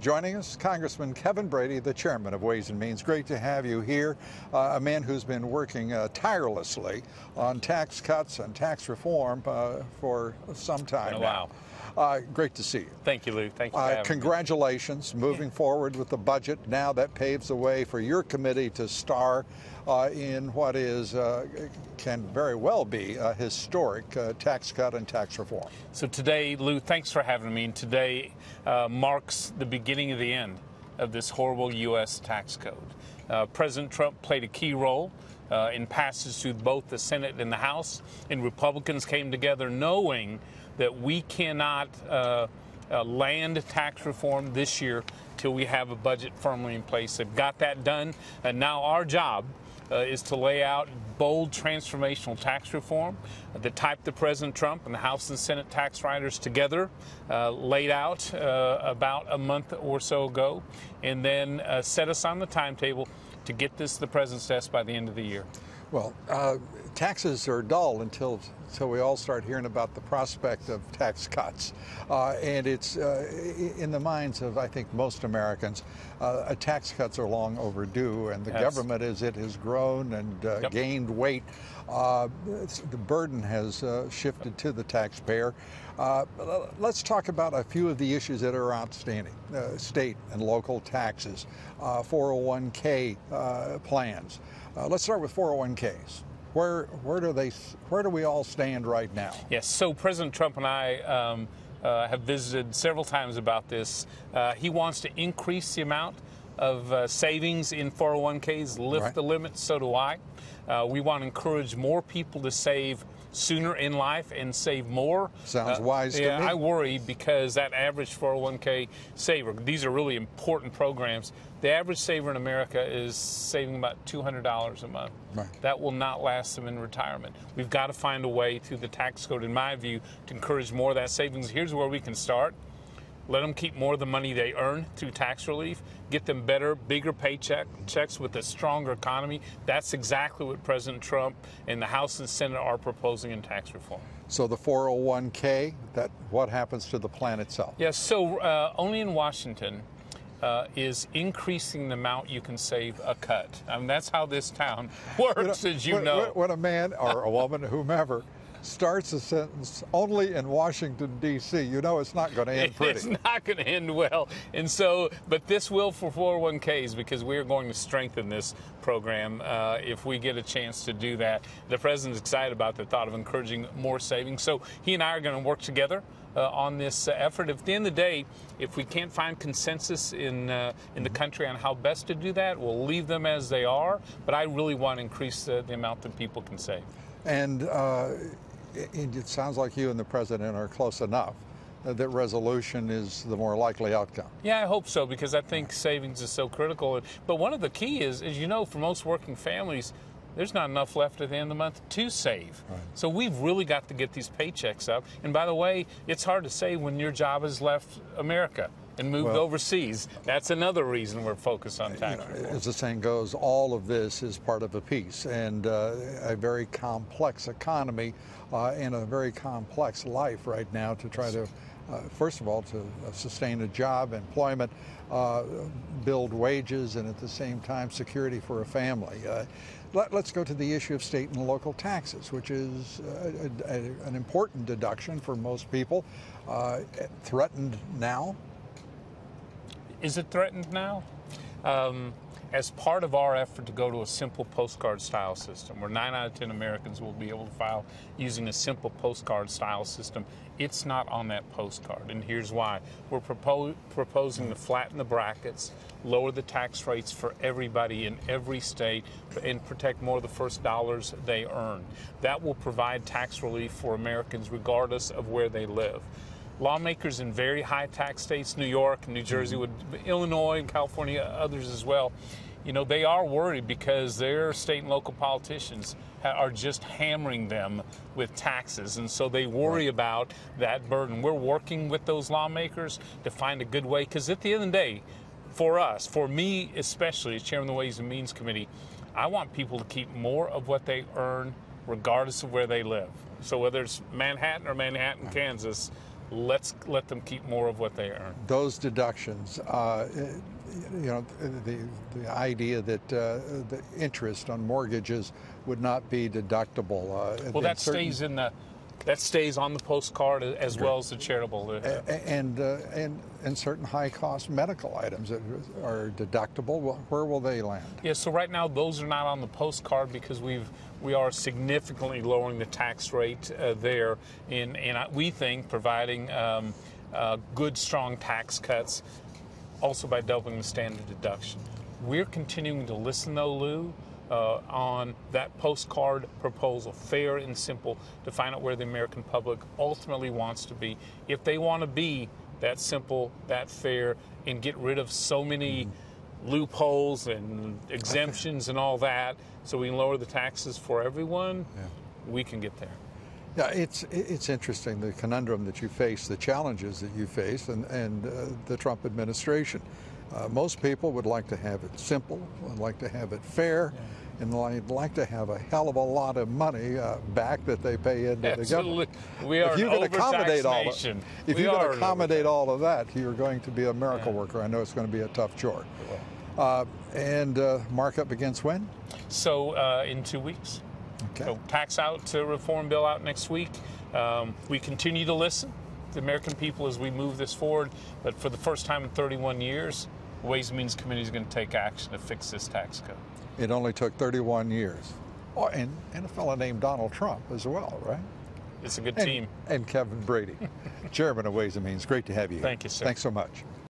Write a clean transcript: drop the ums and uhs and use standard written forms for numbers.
Joining us, Congressman Kevin Brady, the chairman of Ways and Means. Great to have you here. A man who's been working tirelessly on tax cuts and tax reform for some time now. Great to see you. Thank you, Lou. Thank you for having me. Congratulations. Moving forward with the budget. Now that paves the way for your committee to star in what is can very well be a historic tax cut and tax reform. So today, Lou, thanks for having me. And today marks the beginning of the end of this horrible U.S. tax code. President Trump played a key role in passage through both the Senate and the House, and Republicans came together knowing that we cannot land tax reform this year till we have a budget firmly in place. They've got that done, and now our job is to lay out bold transformational tax reform, the type that President Trump and the House and Senate tax writers together laid out about a month or so ago, and then set us on the timetable to get this to the President's desk by the end of the year. Well, taxes are dull until we all start hearing about the prospect of tax cuts. And it's in the minds of, I think, most Americans, tax cuts are long overdue. And the government, as it has grown and gained weight, the burden has shifted to the taxpayer. Let's talk about a few of the issues that are outstanding. State and local taxes, 401k plans. Let's start with 401ks. Where do we all stand right now? Yes. So President Trump and I have visited several times about this. He wants to increase the amount of savings in 401ks, lift the limit. So do I. We want to encourage more people to save sooner in life and save more. Sounds wise to me. I worry because that average 401k saver, these are really important programs. The average saver in America is saving about $200 a month. Right. That will not last them in retirement. We've got to find a way through the tax code, in my view, to encourage more of that savings. Here's where we can start. Let them keep more of the money they earn through tax relief. Get them better, bigger paychecks with a stronger economy. That's exactly what President Trump and the House and Senate are proposing in tax reform. So the 401k, what happens to the plan itself? Yes, so only in Washington is increasing the amount you can save a cut. I mean, that's how this town works, as you know. When a man or a woman, whomever, starts a sentence only in Washington, D.C., you know it's not going to end pretty. It's not going to end well. And so, but this will for 401ks, because we're going to strengthen this program if we get a chance to do that. The President's excited about the thought of encouraging more savings. So he and I are going to work together on this effort. At the end of the day, if we can't find consensus in the country on how best to do that, we'll leave them as they are. But I really want to increase the amount that people can save. And it sounds like you and the President are close enough that resolution is the more likely outcome. Yeah, I hope so, because I think savings is so critical. But one of the key is, as you know, for most working families, there's not enough left at the end of the month to save. Right. So we've really got to get these paychecks up. And by the way, it's hard to say when your job has left America and moved overseas. That's another reason we're focused on tax reform. As the saying goes, all of this is part of a piece, and a very complex economy and a very complex life right now to try to, first of all, to sustain a job, employment, build wages, and at the same time security for a family. Let's go to the issue of state and local taxes, which is an important deduction for most people. Threatened now? Is it threatened now? As part of our effort to go to a simple postcard style system, where 9 out of 10 Americans will be able to file using a simple postcard style system, it's not on that postcard. And here's why. We're proposing to flatten the brackets, lower the tax rates for everybody in every state, and protect more of the first dollars they earn. That will provide tax relief for Americans regardless of where they live. Lawmakers in very high tax states, New York, New Jersey, Illinois, California, others as well, you know, they are worried because their state and local politicians are just hammering them with taxes. And so they worry about that burden. We're working with those lawmakers to find a good way, because at the end of the day, for us, for me especially as chairman of the Ways and Means Committee, I want people to keep more of what they earn regardless of where they live. So whether it's Manhattan or Manhattan, Kansas, let's let them keep more of what they earn. Those deductions, you know, the idea that the interest on mortgages would not be deductible. Well, that stays on the postcard as well as the charitable. And certain high-cost medical items that are deductible. Where will they land? Yeah, so right now those are not on the postcard because we are significantly lowering the tax rate there, and we think providing good, strong tax cuts, also by doubling the standard deduction. We're continuing to listen, though, Lou, on that postcard proposal, fair and simple, to find out where the American public ultimately wants to be. If they want to be that simple, that fair, and get rid of so many loopholes and exemptions and all that, so we can lower the taxes for everyone, we can get there. Yeah, it's interesting, the conundrum that you face, the challenges that you face, and the Trump administration. Most people would like to have it simple, would like to have it fair, and they'd like to have a hell of a lot of money back that they pay into the government. We are if you can accommodate all nation. If you can accommodate all of that, you're going to be a miracle worker. I know it's going to be a tough chore. And markup begins when? So in 2 weeks. Okay. So tax out to reform bill out next week. We continue to listen to the American people as we move this forward, but for the first time in 31 years, the Ways and Means Committee is going to take action to fix this tax code. It only took 31 years. Oh, and a fellow named Donald Trump as well, right? It's a good team. And Kevin Brady, Chairman of Ways and Means. Great to have you here. Thank you, sir. Thanks so much.